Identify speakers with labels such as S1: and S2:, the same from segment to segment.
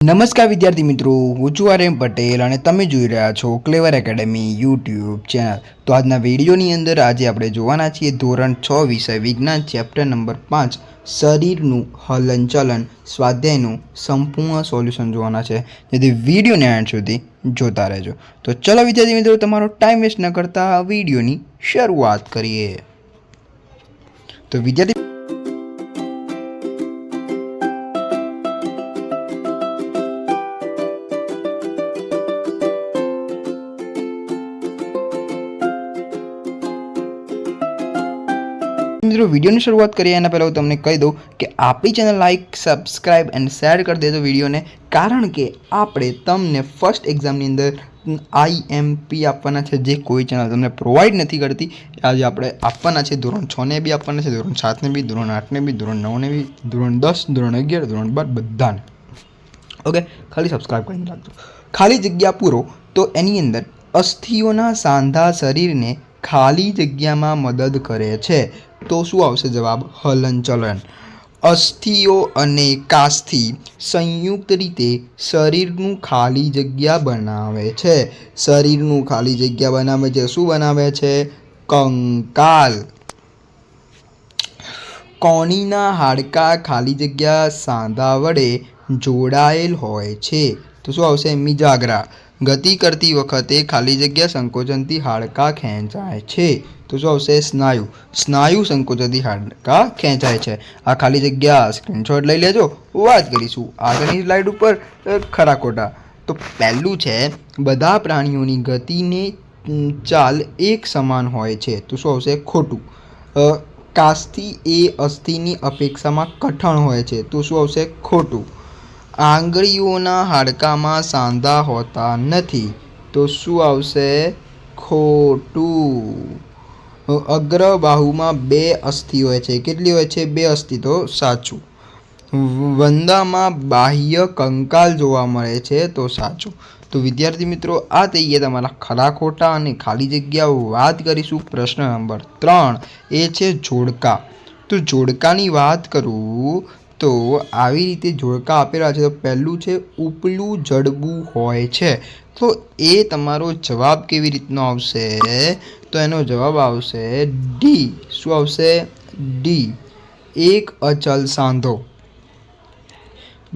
S1: નમસ્કાર વિદ્યાર્થી મિત્રો, હું છું આર્યન પટેલ અને તમે જોઈ રહ્યા છો ક્લેવર એકેડમી યુટ્યુબ ચેનલ। તો આજના વિડીયોની અંદર આજે આપણે જોવાના છીએ ધોરણ 6 વિષય વિજ્ઞાન ચેપ્ટર નંબર 5 શરીરનું હલનચલન સ્વાધ્યાયનું સંપૂર્ણ સોલ્યુશન જોવાના છે, જેથી વિડીયોને એન્ડ સુધી જોતા રહેજો। તો ચલો વિદ્યાર્થી મિત્રો, તમારો ટાઈમ વેસ્ટ ન કરતા વિડીયોની શરૂઆત કરીએ। તો વિદ્યાર્થી મિત્રો, વિડીયોની શરૂઆત કરીએ એના પહેલાં હું તમને કહી દઉં કે આપણી channel like, subscribe and share કરી દેજો વિડીયોને, કારણ કે આપણે તમને ફર્સ્ટ એક્ઝામની અંદર IMP આપવાના છે, જે કોઈ ચેનલ તમને પ્રોવાઈડ નથી કરતી। આજે આપણે આપવાના છે ધોરણ 6ને બી આપવાના છે, ધોરણ 7ને બી, ધોરણ 8ને બી, ધોરણ 9ને બી, ધોરણ 10, ધોરણ 11, ધોરણ 12 બધાને। ઓકે, ખાલી સબસ્ક્રાઇબ કરીને રાખજો। ખાલી જગ્યા પૂરો તો એની અંદર અસ્થિઓના સાંધા શરીરને ખાલી જગ્યામાં મદદ કરે છે, તો શું આવશે જવાબ? હલનચલન। અસ્થિઓ અને કાસ્થિ સંયુક્ત રીતે શરીરનું ખાલી જગ્યા બનાવે છે। શરીરનું ખાલી જગ્યા બનાવે છે, શું બનાવે છે? કંકાલ। કોણીના હાડકાં ખાલી જગ્યા સાંધા વડે જોડાયેલ હોય છે, તો શું આવશે? મિજાગ્રા। ગતિ કરતી વખતે ખાલી જગ્યા સંકોચનથી હાડકાં ખેંચાય છે, તો શું આવશે? સ્નાયુ। સ્નાયુ સંકોચનથી હાડકાં ખેંચાય છે। આ ખાલી જગ્યા સ્ક્રીનશોટ લઈ લેજો, વાત કરીશું આગળની સ્લાઇડ ઉપર ખરા ખોટા। તો પહેલું છે, બધા પ્રાણીઓની ગતિને ચાલ એક સમાન હોય છે, તો શું આવશે? ખોટું। કાસ્થિ એ અસ્થિની અપેક્ષામાં કઠણ હોય છે, તો શું આવશે? ખોટું। આંગળીઓના હાડકામાં સાંધા હોતા નથી, તો શું આવશે? ખોટું। અગ્ર બાહુમાં 2 અસ્થિ હોય છે, કેટલી હોય છે? 2 અસ્થિ, તો સાચું। વંદામાં બાહ્ય કંકાલ જોવા મળે છે, તો સાચું। તો વિદ્યાર્થી મિત્રો, આ થઈ ગયા તમારા ખરા ખોટા અને ખાલી જગ્યાઓ। વાત કરીશું પ્રશ્ન નંબર 3, એ છે જોડકા। તો જોડકાની વાત કરું તો આવી રીતે જોડકા આપેલા છે। તો પહેલું છે ઉપલું જડબું હોય છે, તો એ તમારો જવાબ કેવી રીતનો આવશે? તો એનો જવાબ આવશે ડી। શું આવશે? ડી। એક અચલ સાંધો।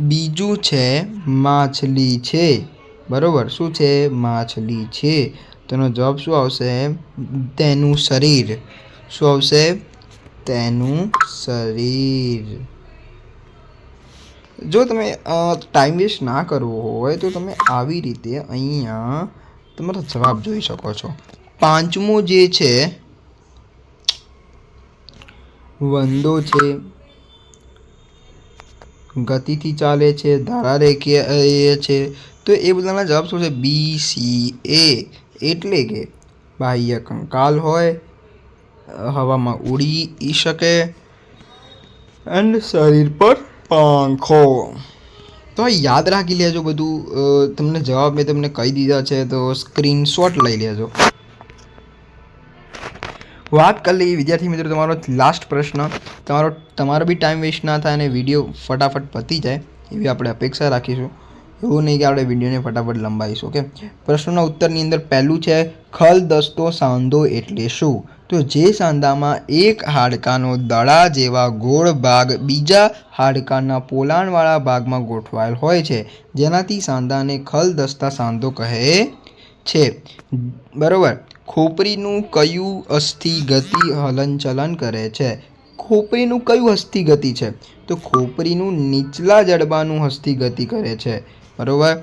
S1: બીજું છે માછલી છે, બરોબર? શું છે? માછલી છે, તો એનો જવાબ શું આવશે? તેનું શરીર। શું આવશે? તેનું શરીર। જો તમે ટાઈમ વેસ્ટ ના કરવો હોય તો તમે આવી રીતે અહીંયા તમારો જવાબ જોઈ શકો છો। પાંચમો જે છે વંદો છે, ગતિથી ચાલે છે, ધારા રેખીય છે, તો એ બધાના જવાબ શું છે? BCA। એટલે કે બાહ્ય કંકાલ હોય, હવામાં ઉડી શકે અને શરીર પર પાંખો। તો યાદ રાખી લેજો બધું। તમને જવાબ મેં તમને કહી દીધા છે, તો સ્ક્રીનશોટ લઈ લેજો। વાત કરી લઈએ વિદ્યાર્થી મિત્રો તમારો લાસ્ટ પ્રશ્ન। તમારો બી ટાઈમ વેસ્ટ ના થાય અને વિડીયો ફટાફટ પતી જાય એવી આપણે અપેક્ષા રાખીશું। એવું નહીં કે આપણે વિડીયોને ફટાફટ લંબાવીશું। ઓકે, પ્રશ્નના ઉત્તરની અંદર પહેલું છે ખલદસ્તો સાંધો એટલે શું? તો જે સાંધામાં એક હાડકાનો દડા જેવા ગોળ ભાગ બીજા હાડકાના પોલાણવાળા ભાગમાં ગોઠવાયેલ હોય છે, જેનાથી સાંધાને ખલદસ્તા સાંધો કહે છે, બરોબર? ખોપરીનું કયું અસ્થિ ગતિ હલનચલન કરે છે? ખોપરીનું કયું અસ્થિ ગતિ છે? તો ખોપરીનું નીચલા જડબાનું અસ્થિ ગતિ કરે છે, બરોબર?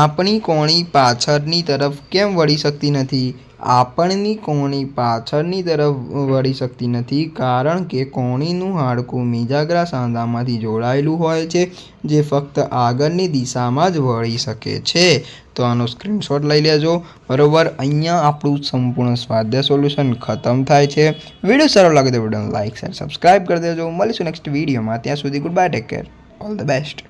S1: આપણી કોણી પાછળની તરફ કેમ વળી શકતી નથી? આપણની કોણી પાછળની તરફ વળી શકતી નથી કારણ કે કોણીનું હાડકું મિજાગ્રા સાંધામાંથી જોડાયેલું હોય છે, જે ફક્ત આગળની દિશામાં જ વળી શકે છે। તો આનો સ્ક્રીનશોટ લઈ લેજો, બરોબર? અહીંયા આપણું સંપૂર્ણ સ્વાધ્યાય સોલ્યુશન ખતમ થાય છે। વિડીયો સારો લાગે તો વિડીયોને લાઇક, શેર, સબસ્ક્રાઇબ કરી દેજો। મળીશું નેક્સ્ટ વિડીયોમાં, ત્યાં સુધી good bye, take care, all the best.